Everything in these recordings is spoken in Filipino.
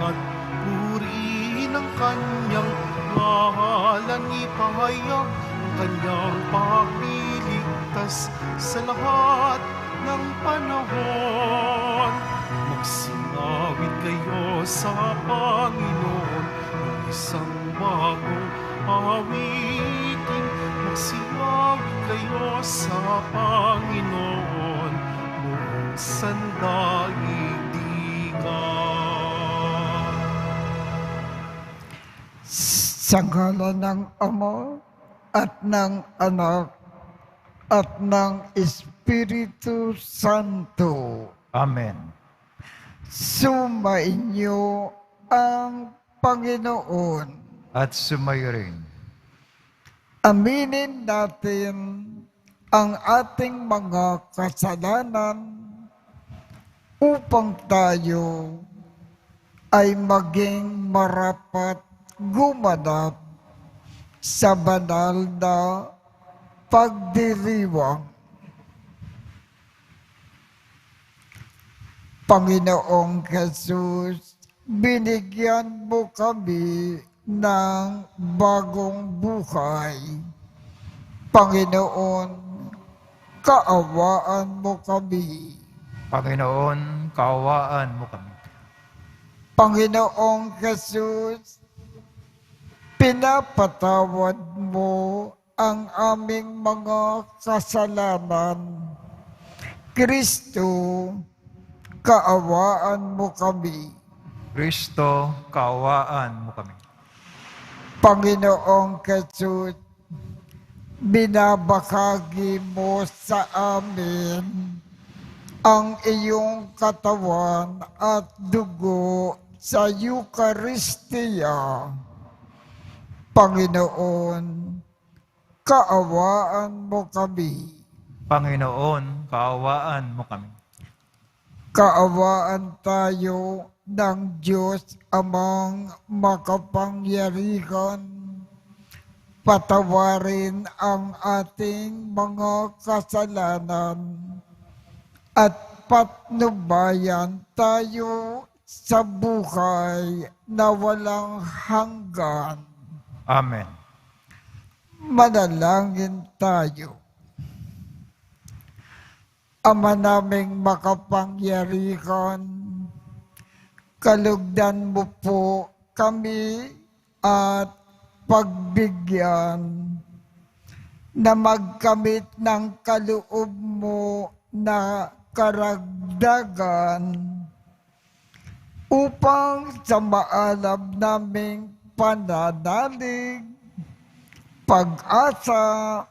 at purihin ang kanyang ngalan, ipahayag ang kanyang pagliligtas sa lahat ng panahon. Magsingawit kayo sa Panginoon ng isang bagong awitin. Magsingawit kayo sa Panginoon buong sandaigdigan. Sa ngalan ng Ama at ng Anak at ng Espiritu Santo. Amen. Sumainyo ang Panginoon. At sumayo rin. Aminin natin ang ating mga kasalanan upang tayo ay maging marapat gumanap sa banal na pagdiriwang. Panginoong Jesus, binigyan mo kami ng bagong buhay. Panginoon, kaawaan mo kami. Panginoon, kaawaan mo kami. Panginoong Jesus, pinapatawad mo ang aming mga kasalanan. Kristo, kaawaan mo kami. Kristo, kaawaan mo kami. Panginoong Jesus, binabahagi mo sa amin ang iyong katawan at dugo sa Eucharistia. Panginoon, kaawaan mo kami. Panginoon, kaawaan mo kami. Kaawaan tayo ng Diyos Amang makapangyarihan. Patawarin ang ating mga kasalanan at patnubayan tayo sa buhay na walang hanggan. Amen. Manalangin tayo. Ama naming makapangyarihan, kalugdan mo po kami at pagbigyan na magkamit ng kaloob mo na karagdagan upang sa maalab naming pananalig, pag-asa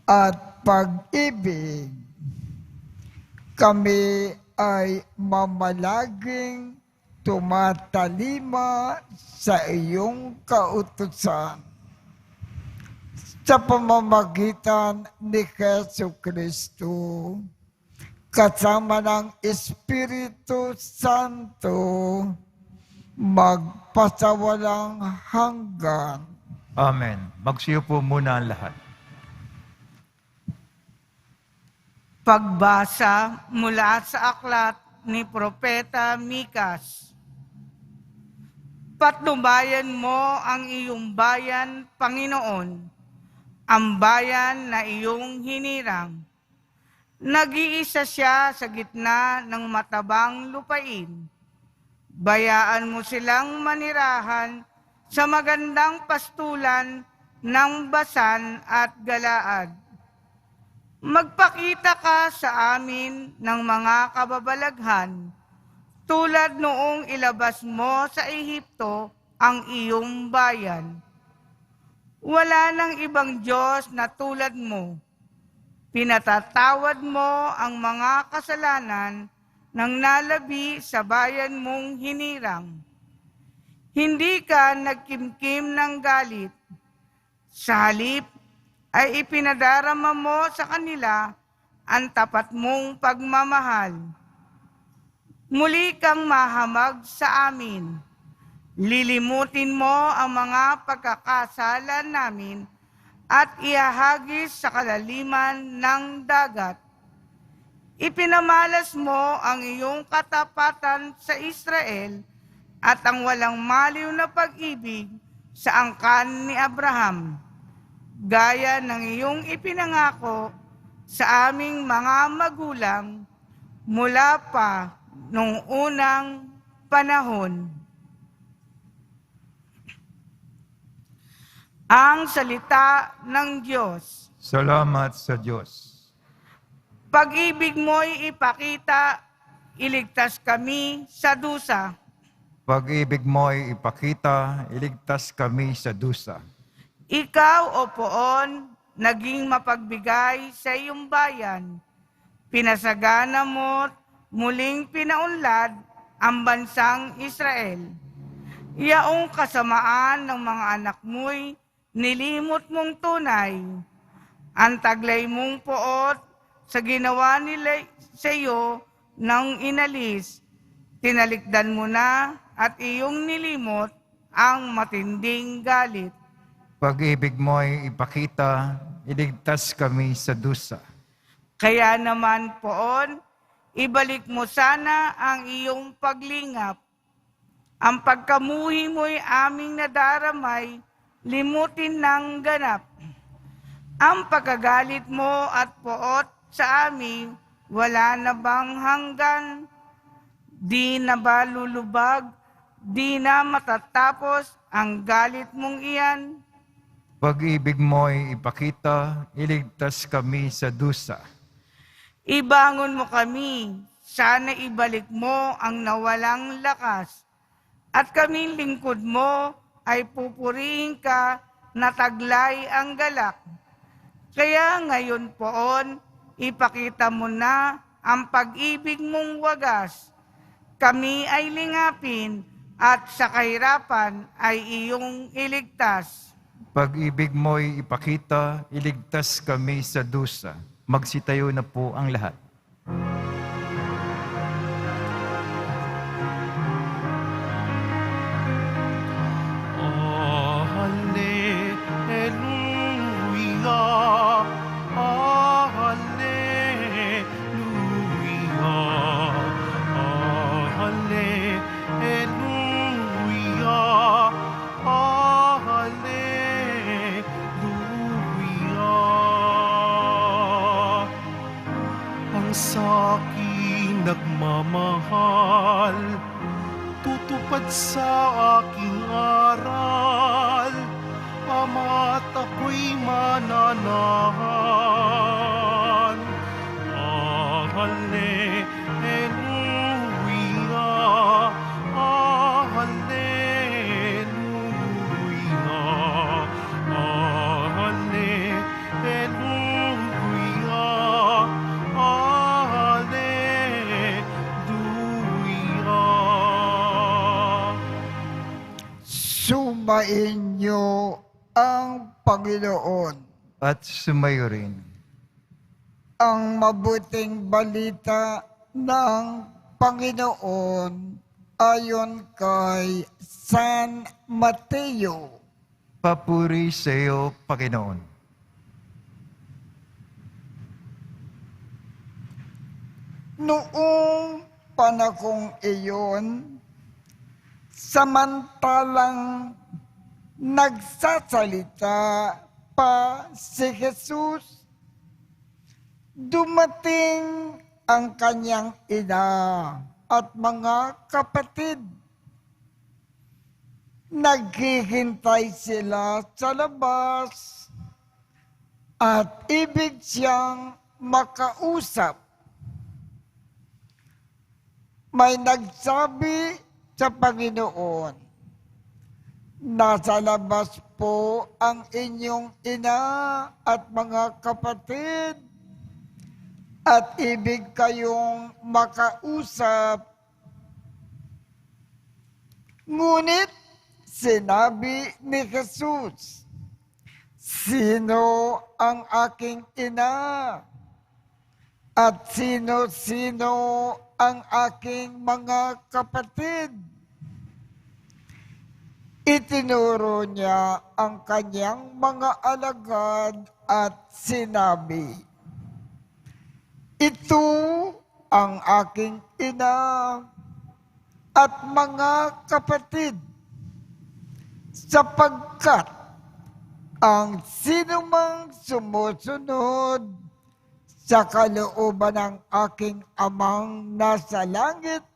at pag-ibig, kami ay mamalaging tumatalima sa iyong kautusan. Sa pamamagitan ni Jesucristo, kasama ng Espiritu Santo, magpasawalang hanggan. Amen. Magsiyo po muna ang lahat. Pagbasa mula sa aklat ni Propeta Mikas. Patnubayan mo ang iyong bayan, Panginoon, ang bayan na iyong hinirang. Nag-iisa siya sa gitna ng matabang lupain. Bayaan mo silang manirahan sa magandang pastulan ng Basan at Galaad. Magpakita ka sa amin ng mga kababalaghan, tulad noong ilabas mo sa Ehipto ang iyong bayan. Wala nang ibang Diyos na tulad mo. Pinatatawad mo ang mga kasalanan ng nalabi sa bayan mong hinirang. Hindi ka nagkimkim ng galit. Sa halip, ay ipinadarama mo sa kanila ang tapat mong pagmamahal. Muli kang mahamag sa amin. Lilimutin mo ang mga pagkakasala namin at ihahagis sa kalaliman ng dagat. Ipinamalas mo ang iyong katapatan sa Israel at ang walang maliw na pag-ibig sa angkan ni Abraham, gaya ng iyong ipinangako sa aming mga magulang mula pa nung unang panahon. Ang salita ng Diyos. Salamat sa Diyos. Pag-ibig mo'y ipakita, iligtas kami sa dusa. Pag-ibig mo'y ipakita, iligtas kami sa dusa. Ikaw, O Poon, naging mapagbigay sa iyong bayan. Pinasagana mo't muling pinaunlad ang bansang Israel. Iyaong kasamaan ng mga anak mo'y nilimot mong tunay. Ang taglay mong poot sa ginawa nila sa iyo nang inalis, tinalikdan mo na at iyong nilimot ang matinding galit. Pag-ibig mo'y ipakita, iligtas kami sa dusa. Kaya naman, Poon, ibalik mo sana ang iyong paglingap. Ang pagkamuhi mo'y aming nadaramay, limutin ng ganap. Ang pagkagalit mo at poot sa amin, wala na bang hanggan? Di na ba lulubag? Di na matatapos ang galit mong iyan? Pag-ibig mo'y ipakita, iligtas kami sa dusa. Ibangon mo kami, sana ibalik mo ang nawalang lakas. At kaming lingkod mo ay pupurihin ka na taglay ang galak. Kaya ngayon, Poon, ipakita mo na ang pag-ibig mong wagas. Kami ay lingapin at sa kahirapan ay iyong iligtas. Pag-ibig mo'y ipakita, iligtas kami sa dusa. Magsitayo na po ang lahat. Hallelujah, hallelujah, hallelujah, hallelujah. Ang sa'king nagmamahal, tutupad sa aking aral, Ama't ako'y mananahan. Hallelujah, hallelujah, hallelujah, hallelujah. Sumain niyo ang Panginoon. At sumayo rin. Ang mabuting balita ng Panginoon ayon kay San Mateo. Papuri sa iyo, Panginoon. Noong panahong iyon, samantalang nagsasalita pa si Jesus, dumating ang kanyang ina at mga kapatid. Naghihintay sila sa labas at ibig siyang makausap. May nagsabi sa Panginoon, nasa labas po ang inyong ina at mga kapatid at ibig kayong makausap. Ngunit sinabi ni Jesus, sino ang aking ina at sino-sino ang aking mga kapatid? Itinuro niya ang kanyang mga alagad at sinabi, ito ang aking ina at mga kapatid, sapagkat ang sinumang sumusunod sa kalooban ng aking Amang nasa langit,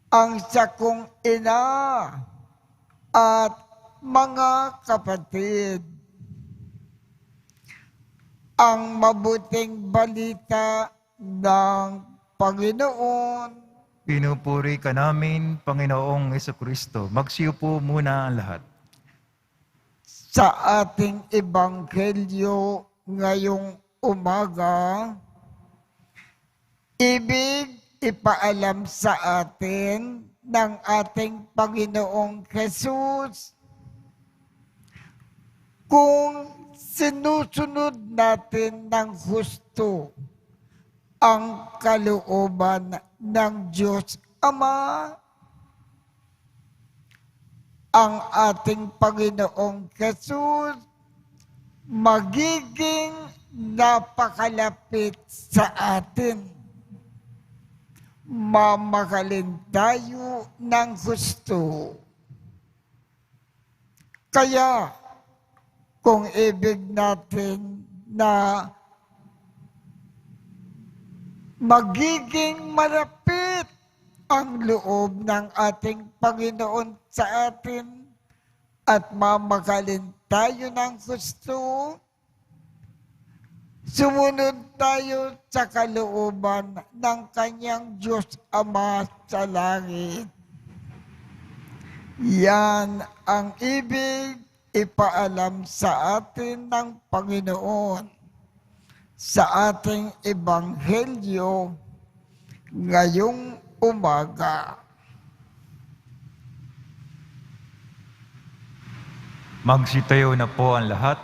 ang sakong ina at mga kapatid. Ang mabuting balita ng Panginoon. Pinupuri ka namin, Panginoong Jesucristo. Magsiupo muna ang lahat. Sa ating ebanghelyo ngayong umaga, ibig ipaalam sa atin ng ating Panginoong Jesus kung sinusunod natin ng husto ang kalooban ng Diyos Ama, ang ating Panginoong Jesus magiging napakalapit sa atin. Mamahalin tayo ng gusto. Kaya, kung ibig natin na magiging malapit ang loob ng ating Panginoon sa atin at mamahalin tayo ng gusto, sumunod tayo sa kalooban ng kanyang Diyos Ama sa langit. Yan ang ibig ipaalam sa atin ng Panginoon sa ating ebanghelyo ngayong umaga. Magsitayo na po ang lahat.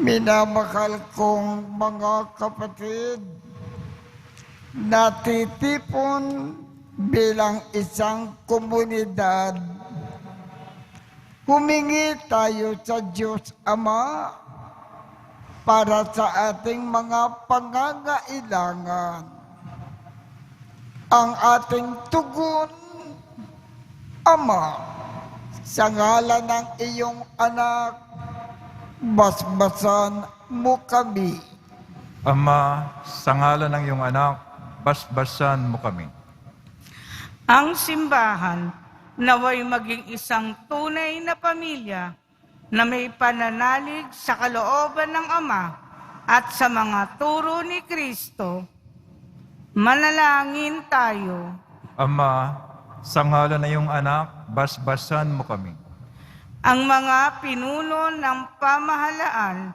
Minamahal kong mga kapatid, natitipon bilang isang komunidad, humingi tayo sa Diyos Ama para sa ating mga pangangailangan. Ang ating tugon, Ama, sa ngalan ng iyong anak, basbasan mo kami. Ama, sa ngalan ng iyong anak, basbasan mo kami. Ang simbahan naway maging isang tunay na pamilya na may pananalig sa kalooban ng Ama at sa mga turo ni Kristo. Manalangin tayo. Ama, sa ngalan ng iyong anak, basbasan mo kami. Ang mga pinuno ng pamahalaan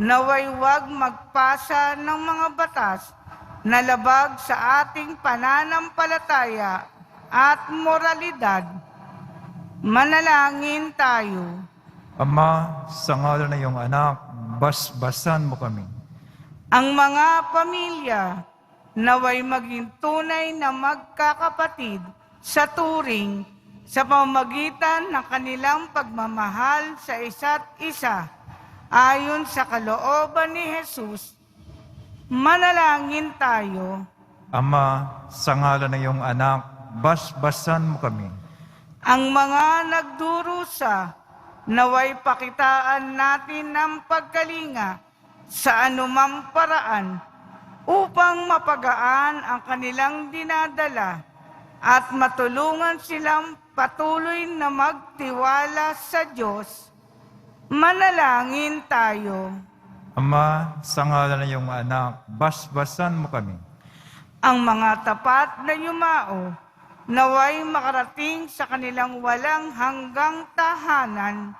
naway huwag magpasa ng mga batas na labag sa ating pananampalataya at moralidad. Manalangin tayo. Ama, sa ngalan ng iyong anak, basbasan mo kami. Ang mga pamilya naway maging tunay na magkakapatid sa turing sa pamamagitan ng kanilang pagmamahal sa isa't isa ayon sa kalooban ni Jesus. Manalangin tayo. Ama, sa ngalan ng iyong anak, basbasan mo kami. Ang mga nagdurusa, naway pakitaan natin ng pagkalinga sa anumang paraan upang mapagaan ang kanilang dinadala at matulungan silang patuloy na magtiwala sa Diyos. Manalangin tayo. Ama, sa ngalan ng iyong anak, basbasan mo kami. Ang mga tapat na yumao, naway makarating sa kanilang walang hanggang tahanan.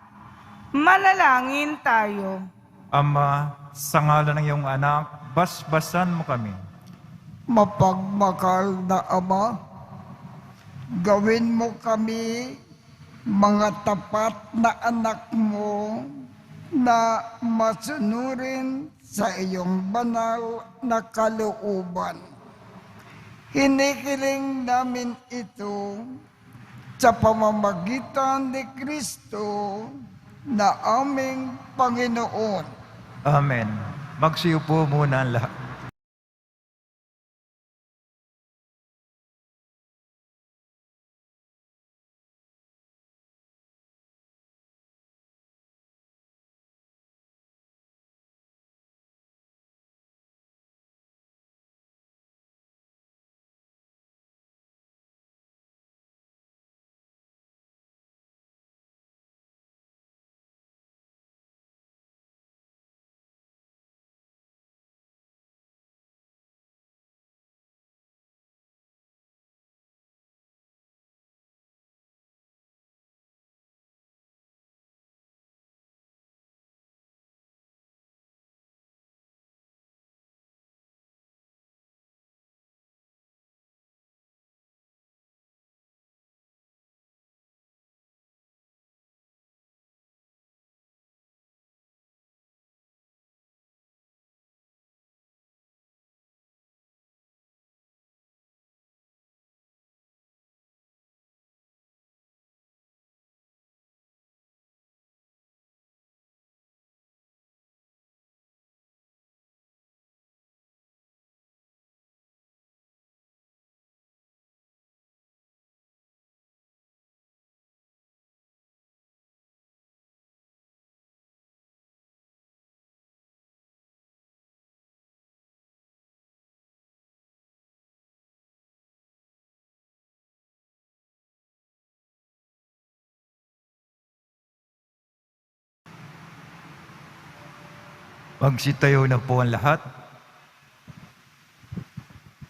Manalangin tayo. Ama, sa ngalan ng iyong anak, basbasan mo kami. Mapagmahal na Ama, gawin mo kami mga tapat na anak mo na masunurin sa iyong banal na kalooban. Hinihiling namin ito sa pamamagitan ni Kristo na aming Panginoon. Amen. Magsiupo muna ang lahat. Magsitayo na po ang lahat.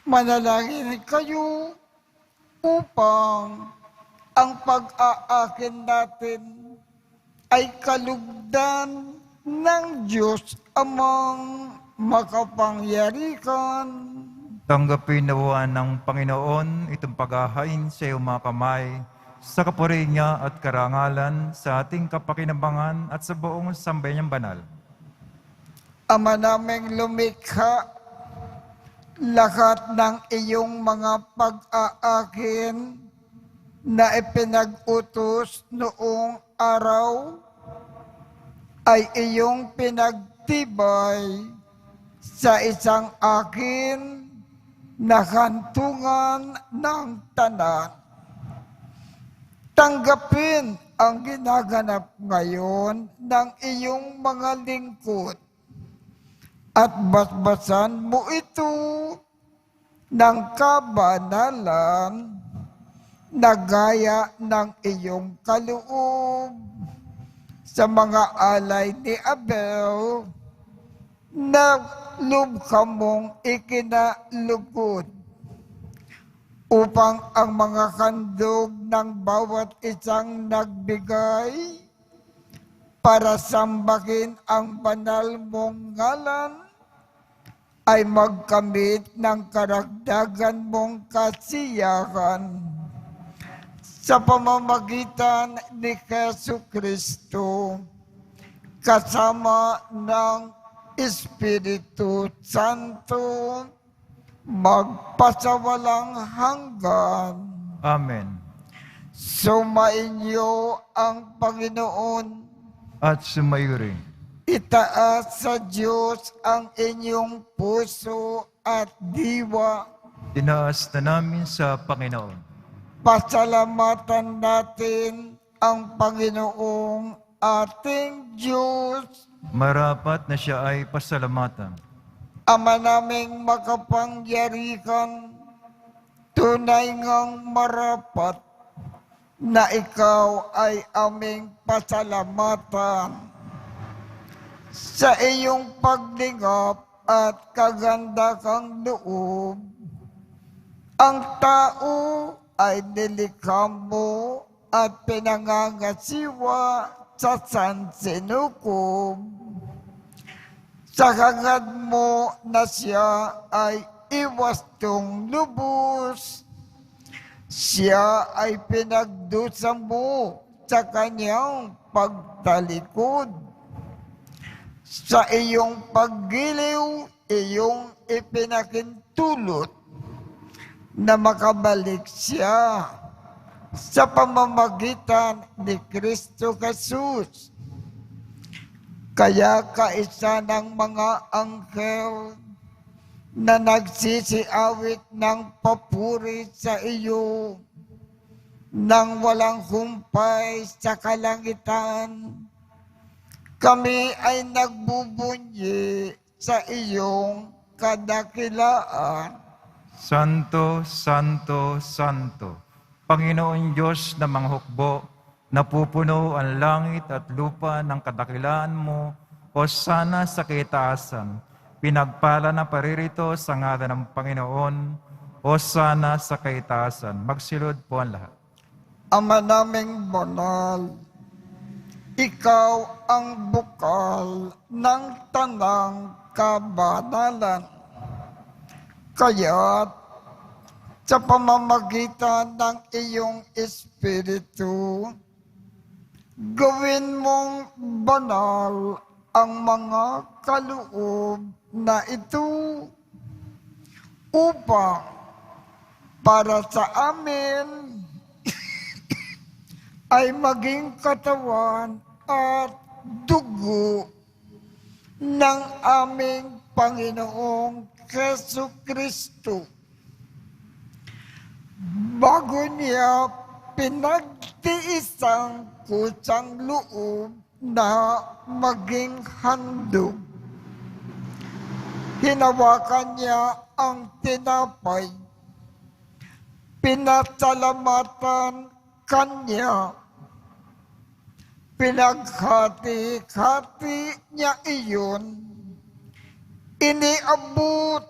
Manalangin kayo upang ang pag-aakin natin ay kalugdan ng Diyos amang makapangyarihan. Tanggapin nawa ng Panginoon itong paghahain sa iyong mga kamay sa kapuri niya at karangalan sa ating kapakinabangan at sa buong sambayanang banal. Ama naming lumikha, lahat ng iyong mga pag-aakin na ipinag-utos noong araw ay iyong pinagtibay sa isang akin na kantungan ng tanan. Tanggapin ang ginaganap ngayon ng iyong mga lingkod at basbasan mo ito ng kabanalan na gaya ng iyong kaloob sa mga alay ni Abel na loob ka mong ikinalugod upang ang mga handog ng bawat isang nagbigay para sambahin ang banal mong ngalan ay magkamit ng karagdagan mong kasiyahan sa pamamagitan ni Jesu Kristo kasama ng Espiritu Santo magpasawalang hanggan. Amen. Sumainyo ang Panginoon. At sumayo rin. Itaas sa Diyos ang inyong puso at diwa. Tinaas na namin sa Panginoon. Pasalamatan natin ang Panginoong ating Diyos. Marapat na siya ay pasalamatan. Ama naming makapangyarihan, tunay ngang marapat na ikaw ay aming pasalamatan sa iyong paglingap at kaganda kang loob. Ang tao ay nilikha mo at pinangangasiwa sa sansinukob. Sa hangad mo na siya ay iwastong lubos. Siya ay pinagdusa mo sa kanyang pagtalikod. Sa iyong paggiliw, iyong ipinakintulot na makabalik siya sa pamamagitan ni Kristo Jesus Kaya kaisa ng mga anghel na nagsisiawit ng papuri sa iyo nang walang humpay sa kalangitan, kami ay nagbubunyi sa iyong kadakilaan. Santo, Santo, Santo, Panginoon Diyos na mga hukbo, napupuno ang langit at lupa ng kadakilaan mo, hosana sa kaitaasan. Pinagpala na paririto sa ngalan ng Panginoon, hosana sa kaitaasan. Magsilod po ang lahat. Ama naming banal, ikaw ang bukal ng tanang kabanalan. Kaya't sa pamamagitan ng iyong Espiritu, gawin mong banal ang mga kaloob na ito upang para sa amin ay maging katawan at dugo ng aming Panginoong Jesucristo. Bago niya pinagtiisang kusang loob na maging handog, hinawakan niya ang tinapay, pinasalamatan kanya, pinaghati-hati niya iyon, iniabot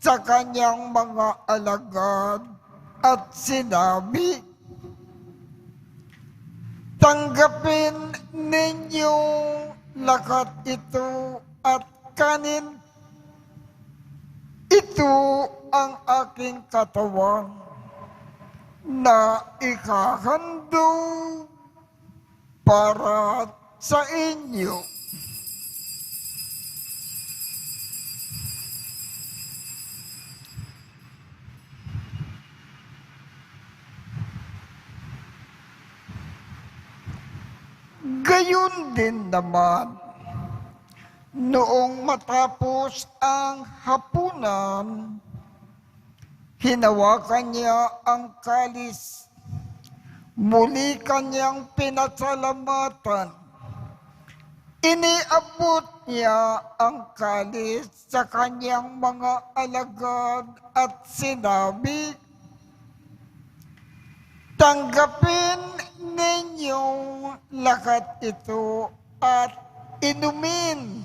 sa kanyang mga alagad at sinabi, tanggapin ninyo lahat ito at kanin. Ito ang aking katawan na ikahandog para sa inyo. Gayon din naman, noong matapos ang hapunan, hinawakan niya ang kalis, muli kanyang pinasalamatan. Iniabot niya ang kalis sa kanyang mga alagad at sinabi, tanggapin ninyong lahat ito at inumin.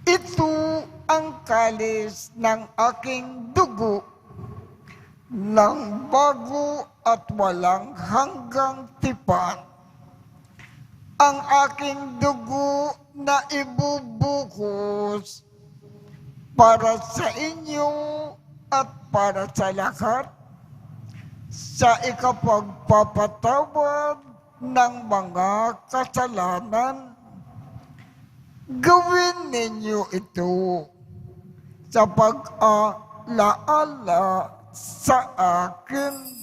Ito ang kalis ng aking dugo ng bago at walang hanggang tipan. Ang aking dugo na ibubuhos para sa inyo at para sa lahat sa ikapagpapatawad ng mga kasalanan. Gawin ninyo ito sa pag-alaala sa akin.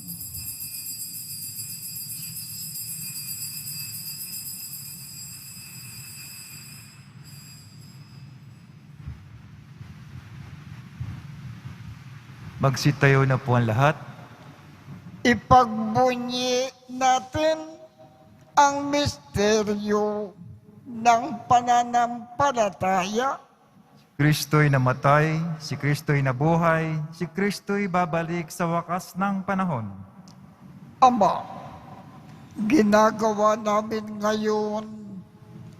Magsitayo na po ang lahat. Ipagbunyi natin ang misteryo ng pananampalataya. Kristo'y namatay, si Kristo'y nabuhay, si Kristo'y babalik sa wakas ng panahon. Ama, ginagawa namin ngayon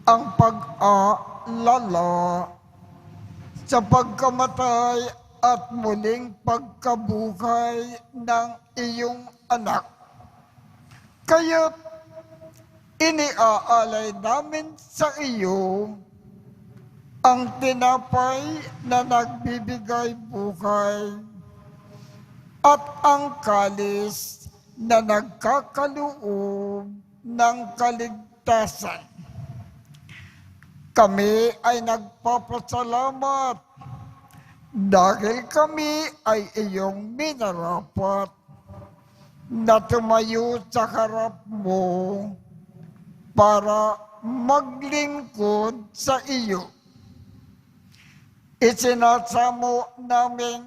ang pag-aalala sa pagkamatay at muling pagkabuhay ng iyong anak. Kaya't iniaalay namin sa iyo ang tinapay na nagbibigay buhay at ang kalis na nagkakaloob ng kaligtasan. Kami ay nagpapasalamat dahil kami ay iyong minarapat na tumayo sa harap mo para maglingkod sa iyo. Isinasamo namin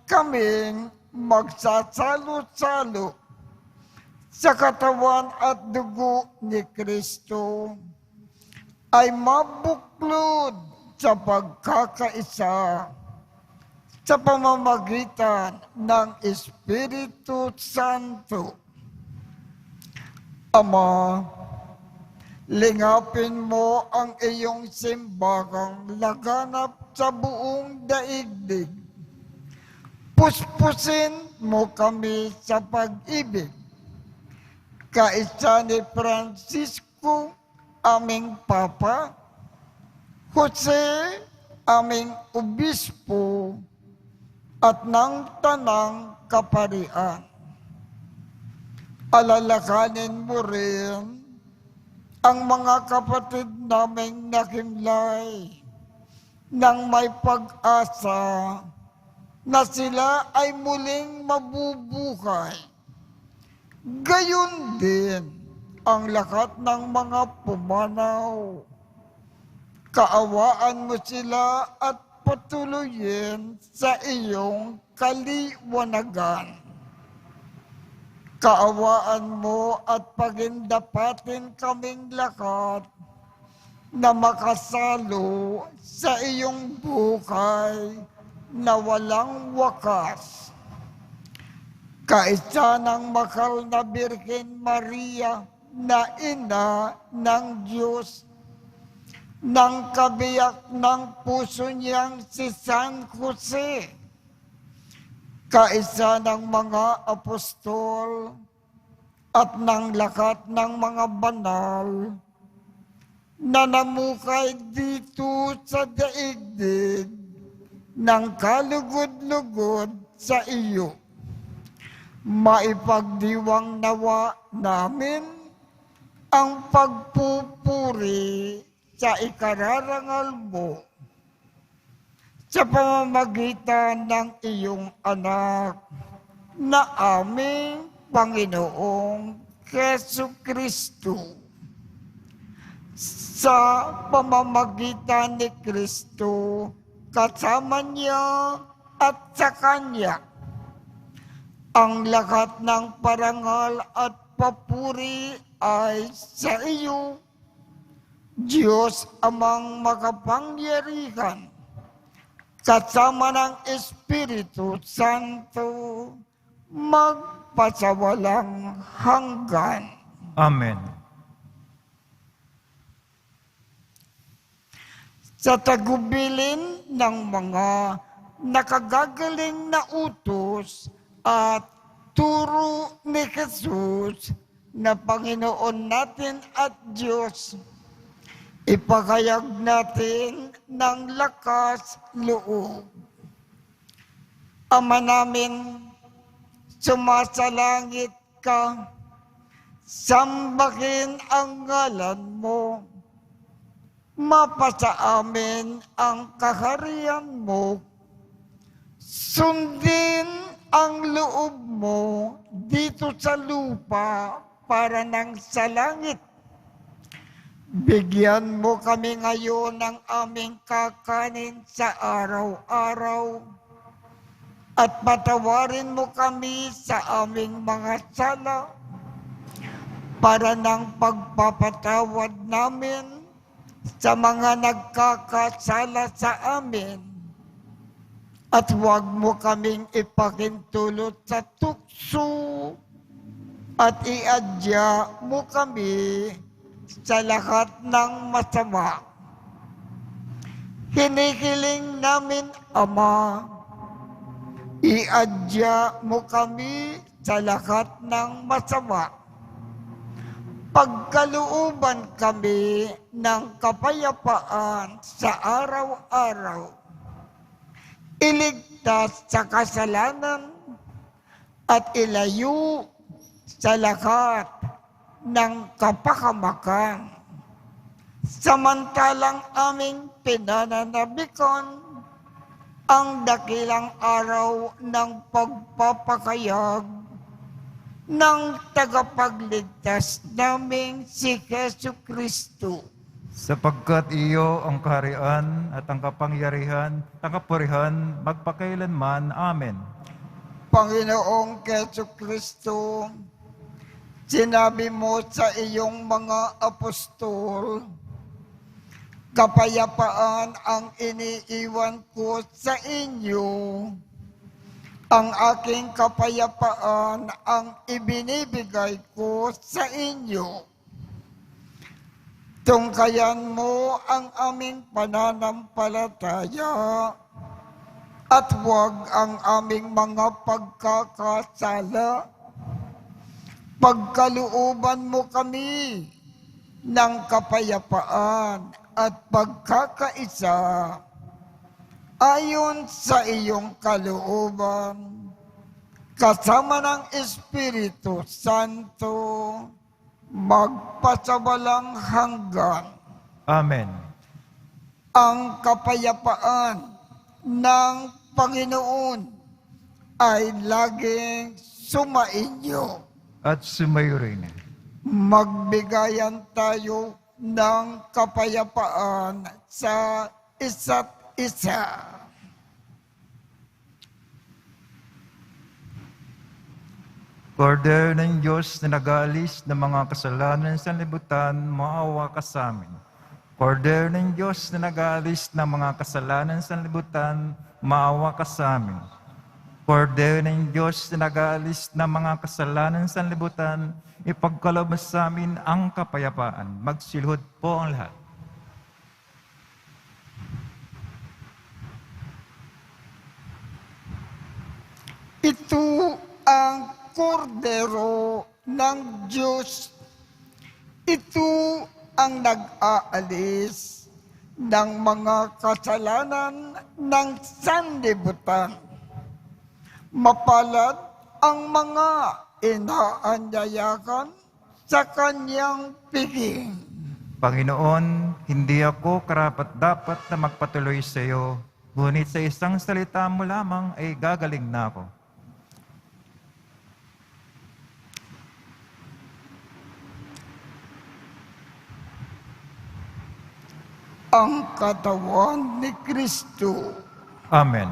kaming magsasalo-salo sa katawan at dugo ni Kristo ay mabuklod sa pagkakaisa sa pamamagitan ng Espiritu Santo. Ama, lingapin mo ang iyong simbahang laganap sa buong daigdig. Puspusin mo kami sa pag-ibig. Kaisa ni Francisco, aming Papa, Jose, aming Obispo, at ng Tanang Kaparian. Alalakanin mo rin ang mga kapatid naming nakimlay nang may pag-asa na sila ay muling mabubuhay. Gayon din ang lahat ng mga pumanaw. Kaawaan mo sila at patuloyin sa iyong kaliwanagan. Kaawaan mo at pagindapatin kaming lahat na makasalo sa iyong buhay na walang wakas. Kaisa ng mahal na Birhen Maria na ina ng Diyos, ng kabiyak ng puso niyang si San Jose, kaisa ng mga apostol at ng lahat ng mga banal na namukay dito sa daigdig ng kalugod-lugod sa iyo. Maipagdiwang nawa namin ang pagpupuri sa ikararangal mo sa pamamagitan ng iyong anak na aming Panginoong Jesucristo. Sa pamamagitan ni Kristo, kasama niya at sa Kanya, ang lahat ng parangal at papuri ay sa iyo, Diyos amang makapangyarihan, kasama ng Espiritu Santo, magpasawalang hanggan. Amen. Sa tagubilin ng mga nakagagaling na utos at turo ni Jesus na Panginoon natin at Diyos, ipahayag natin ng lakas loob. Ama namin, sumasalangit ka, sambahin ang ngalan mo, mapasa amin ang kaharian mo, sundin ang loob mo dito sa lupa para nang sa langit. Bigyan mo kami ngayon ng aming kakanin sa araw-araw at patawarin mo kami sa aming mga sala para ng pagpapatawad namin sa mga nagkakasala sa amin. At huwag mo kaming ipakintulot sa tukso at iadya mo kami sa lahat ng masama. Hinihiling namin, Ama, iadya mo kami sa lahat ng masama. Pagkalooban kami ng kapayapaan sa araw-araw. Iligtas sa kasalanan at ilayo sa lahat ng kapahamakan. Samantalang aming pinananabikan ang dakilang araw ng pagpapakayag ng tagapagligtas naming si Jesucristo. Sapagkat iyo ang kaharian at ang kapangyarihan, ang kapurihan, magpakailanman. Amen. Panginoong Keso Kristo, sinabi mo sa iyong mga apostol, kapayapaan ang iniiwan ko sa inyo. Ang aking kapayapaan ang ibinibigay ko sa inyo. Tungkayan mo ang aming pananampalataya at huwag ang aming mga pagkakasala. Pagkalooban mo kami ng kapayapaan at pagkakaisa ayon sa iyong kalooban, kasama ng Espiritu Santo, magpasawalang hanggan. Amen. Ang kapayapaan ng Panginoon ay laging sumainyo. At sumayo rin. Magbigayan tayo ng kapayapaan sa isa't isa. Kordero ng Diyos na nag-aalis ng mga kasalanan sa libutan, maawa ka sa amin. Kordero ng Diyos na nag-aalis ng mga kasalanan sa libutan, maawa ka sa amin. Kordero ng Diyos na nag-aalis ng mga kasalanan sa libutan, ipagkaloob sa amin ang kapayapaan. Magsilhod po ang lahat. Ito ang kordero ng Diyos. Ito ang nag-aalis ng mga kasalanan ng sanlibutan. Mapalad ang mga inaanyayakan sa kanyang piging. Panginoon, hindi ako karapat-dapat na magpatuloy sa iyo, ngunit sa isang salita mo lamang ay gagaling na ako. Ang katawan ni Kristo. Amen.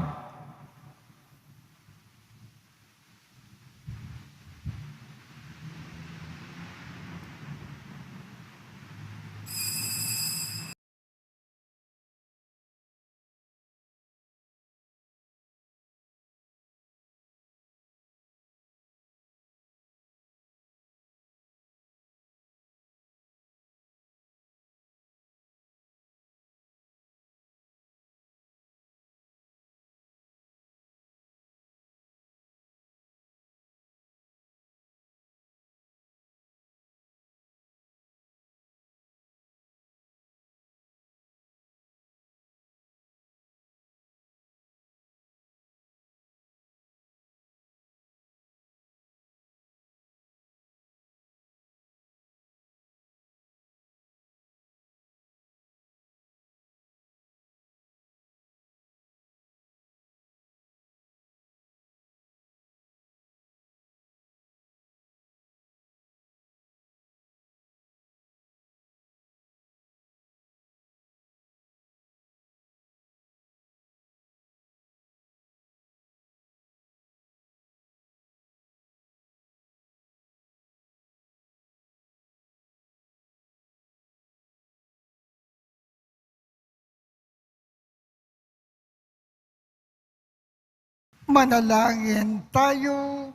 Manalangin tayo.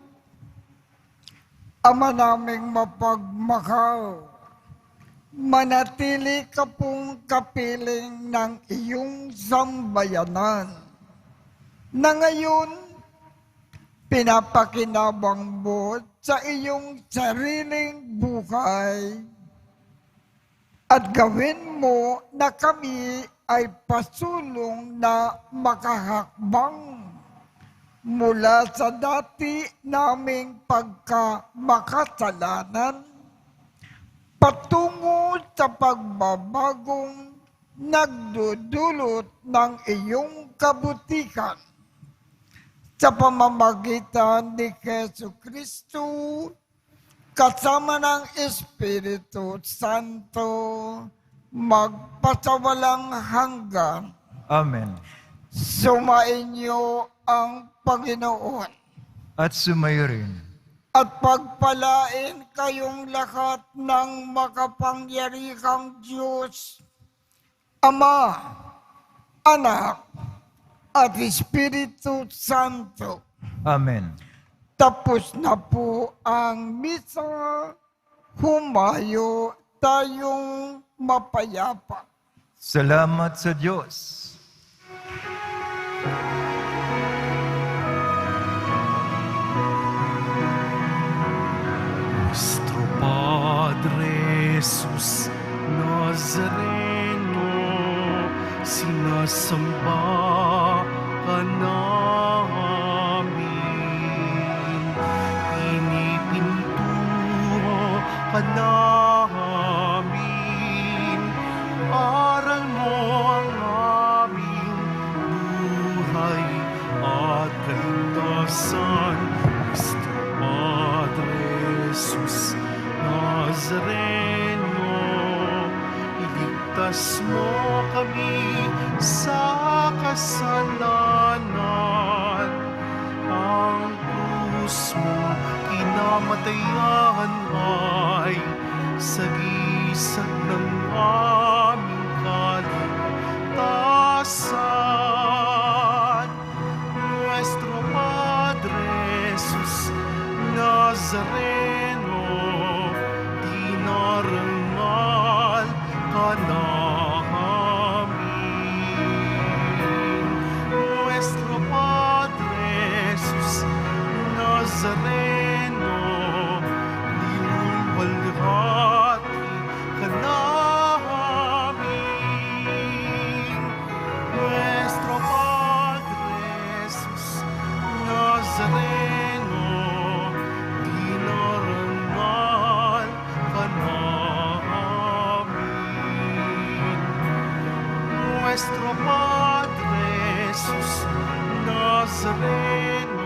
Ama naming mapagmahal, manatili ka pong kapiling ng iyong sambayanan na ngayon pinapakinabang mo sa iyong sariling buhay at gawin mo na kami ay pasulong na makahakbang mula sa dati naming pagkamakasalanan patungo sa pagbabagong nagdudulot ng iyong kabutihan sa pamamagitan ni Jesu Kristo kasama ng Espiritu Santo magpasawalang hanggan. Amen. Sumainyo ang Panginoon At sumayo rin. at pagpalain kayong lahat ng makapangyarihang Diyos, Ama, Anak, at Espiritu Santo. Amen. Tapos na po ang misa. Humayo tayong mapayapa. Salamat sa Diyos. Nuestro Padre Jesus Nazareno, sinasamba ka namin, pinipintuho ka namin, aral mo ang aming buhay at kaligtasan. Nuestro Padre Jesus Nazareno, iligtas mo kami sa kasalanan. Ang krus mo kinamatayan ay sagisag ng aming kaligtasan. Nuestro Padre Jesus Nazareno, dinarangal ka namin. Nuestro Padre Jesus Nazareno, dinulwalhati ka namin. Nuestro Padre Jesus Nazareno, dinarangal ka namin. Nuestro Padre Jesus Nazareno,